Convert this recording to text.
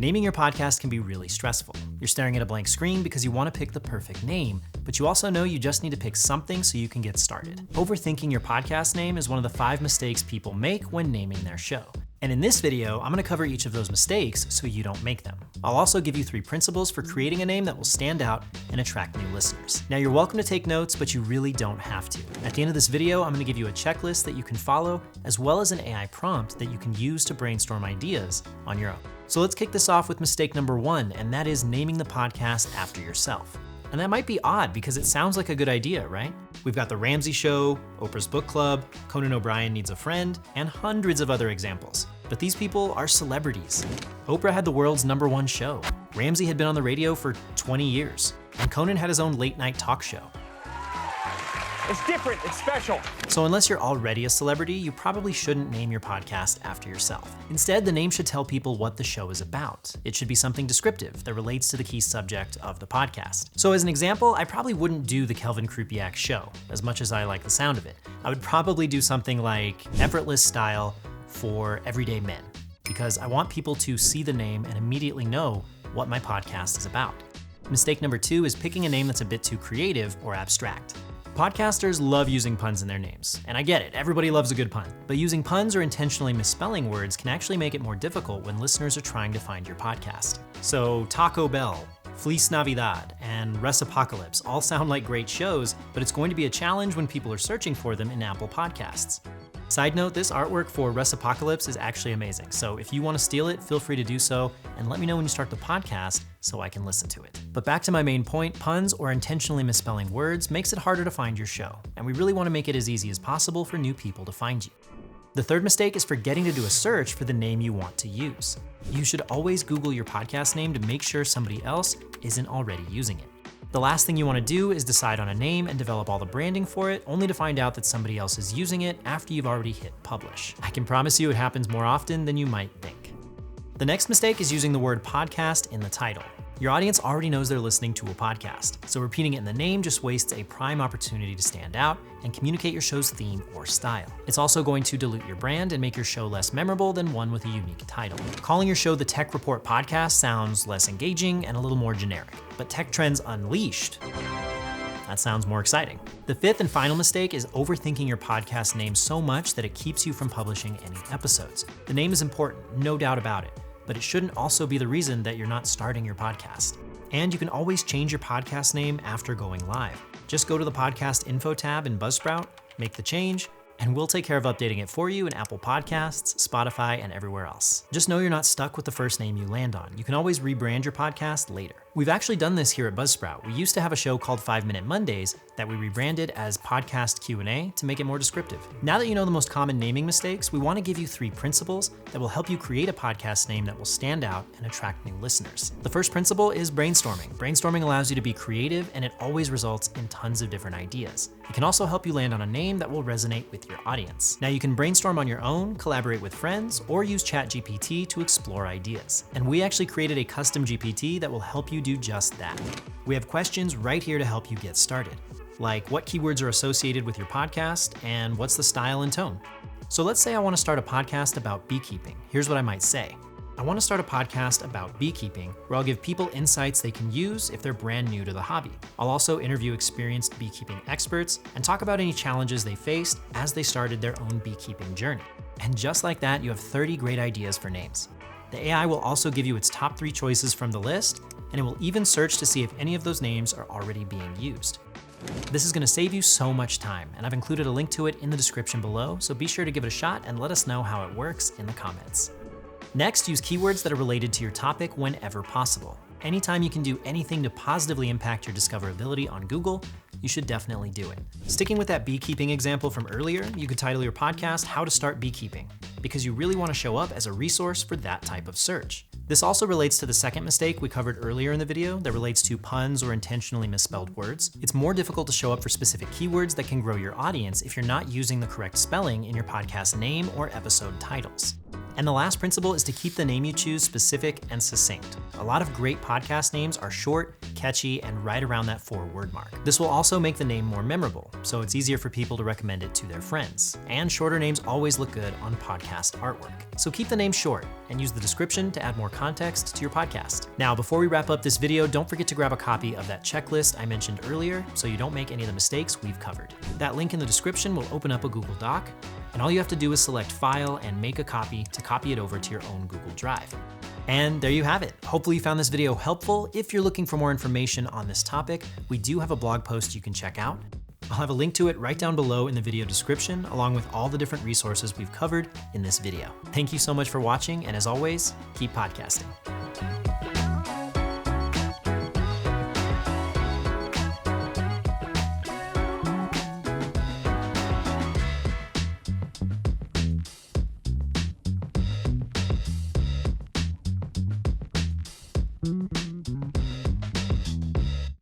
Naming your podcast can be really stressful. You're staring at a blank screen because you want to pick the perfect name, but you also know you just need to pick something so you can get started. Overthinking your podcast name is one of the 5 mistakes people make when naming their show. And in this video, I'm going to cover each of those mistakes so you don't make them. I'll also give you 3 principles for creating a name that will stand out and attract new listeners. Now, you're welcome to take notes, but you really don't have to. At the end of this video, I'm going to give you a checklist that you can follow, as well as an AI prompt that you can use to brainstorm ideas on your own. So let's kick this off with mistake number 1, and that is naming the podcast after yourself. And that might be odd because it sounds like a good idea, right? We've got The Ramsey Show, Oprah's Book Club, Conan O'Brien Needs a Friend, and hundreds of other examples. But these people are celebrities. Oprah had the world's #1 show. Ramsey had been on the radio for 20 years. And Conan had his own late-night talk show. It's different, it's special. So unless you're already a celebrity, you probably shouldn't name your podcast after yourself. Instead, the name should tell people what the show is about. It should be something descriptive that relates to the key subject of the podcast. So as an example, I probably wouldn't do the Kelvin Krupiak Show, as much as I like the sound of it. I would probably do something like Effortless Style for Everyday Men, because I want people to see the name and immediately know what my podcast is about. Mistake number 2 is picking a name that's a bit too creative or abstract. Podcasters love using puns in their names, and I get it, everybody loves a good pun. But using puns or intentionally misspelling words can actually make it more difficult when listeners are trying to find your podcast. So Taco Bell, Feliz Navidad, and Recipocalypse all sound like great shows, but it's going to be a challenge when people are searching for them in Apple Podcasts. Side note, this artwork for Recipocalypse is actually amazing, so if you want to steal it, feel free to do so, and let me know when you start the podcast so I can listen to it. But back to my main point, puns or intentionally misspelling words makes it harder to find your show, and we really want to make it as easy as possible for new people to find you. The third mistake is forgetting to do a search for the name you want to use. You should always Google your podcast name to make sure somebody else isn't already using it. The last thing you want to do is decide on a name and develop all the branding for it, only to find out that somebody else is using it after you've already hit publish. I can promise you it happens more often than you might think. The next mistake is using the word podcast in the title. Your audience already knows they're listening to a podcast, so repeating it in the name just wastes a prime opportunity to stand out and communicate your show's theme or style. It's also going to dilute your brand and make your show less memorable than one with a unique title. Calling your show the Tech Report Podcast sounds less engaging and a little more generic, but Tech Trends Unleashed, that sounds more exciting. The 5th and final mistake is overthinking your podcast name so much that it keeps you from publishing any episodes. The name is important, no doubt about it, but it shouldn't also be the reason that you're not starting your podcast. And you can always change your podcast name after going live. Just go to the podcast info tab in Buzzsprout, make the change, and we'll take care of updating it for you in Apple Podcasts, Spotify, and everywhere else. Just know you're not stuck with the first name you land on. You can always rebrand your podcast later. We've actually done this here at Buzzsprout. We used to have a show called 5 Minute Mondays that we rebranded as Podcast Q&A to make it more descriptive. Now that you know the most common naming mistakes, we want to give you 3 principles that will help you create a podcast name that will stand out and attract new listeners. The first principle is brainstorming. Brainstorming allows you to be creative, and it always results in tons of different ideas. It can also help you land on a name that will resonate with your audience. Now you can brainstorm on your own, collaborate with friends, or use ChatGPT to explore ideas. And we actually created a custom GPT that will help you do just that. We have questions right here to help you get started, like what keywords are associated with your podcast and what's the style and tone. So let's say I want to start a podcast about beekeeping. Here's what I might say. I want to start a podcast about beekeeping where I'll give people insights they can use if they're brand new to the hobby. I'll also interview experienced beekeeping experts and talk about any challenges they faced as they started their own beekeeping journey. And just like that, you have 30 great ideas for names. The AI will also give you its top 3 choices from the list, and it will even search to see if any of those names are already being used. This is going to save you so much time, and I've included a link to it in the description below, so be sure to give it a shot and let us know how it works in the comments. Next, use keywords that are related to your topic whenever possible. Anytime you can do anything to positively impact your discoverability on Google, you should definitely do it. Sticking with that beekeeping example from earlier, you could title your podcast How to Start Beekeeping, because you really want to show up as a resource for that type of search. This also relates to the second mistake we covered earlier in the video that relates to puns or intentionally misspelled words. It's more difficult to show up for specific keywords that can grow your audience if you're not using the correct spelling in your podcast name or episode titles. And the last principle is to keep the name you choose specific and succinct. A lot of great podcast names are short, catchy, and right around that 4-word mark. This will also make the name more memorable, so it's easier for people to recommend it to their friends. And shorter names always look good on podcast artwork. So keep the name short and use the description to add more context to your podcast. Now, before we wrap up this video, don't forget to grab a copy of that checklist I mentioned earlier so you don't make any of the mistakes we've covered. That link in the description will open up a Google Doc, and all you have to do is select File and make a copy to copy it over to your own Google Drive. And there you have it. Hopefully you found this video helpful. If you're looking for more information on this topic, we do have a blog post you can check out. I'll have a link to it right down below in the video description, along with all the different resources we've covered in this video. Thank you so much for watching, and as always, keep podcasting.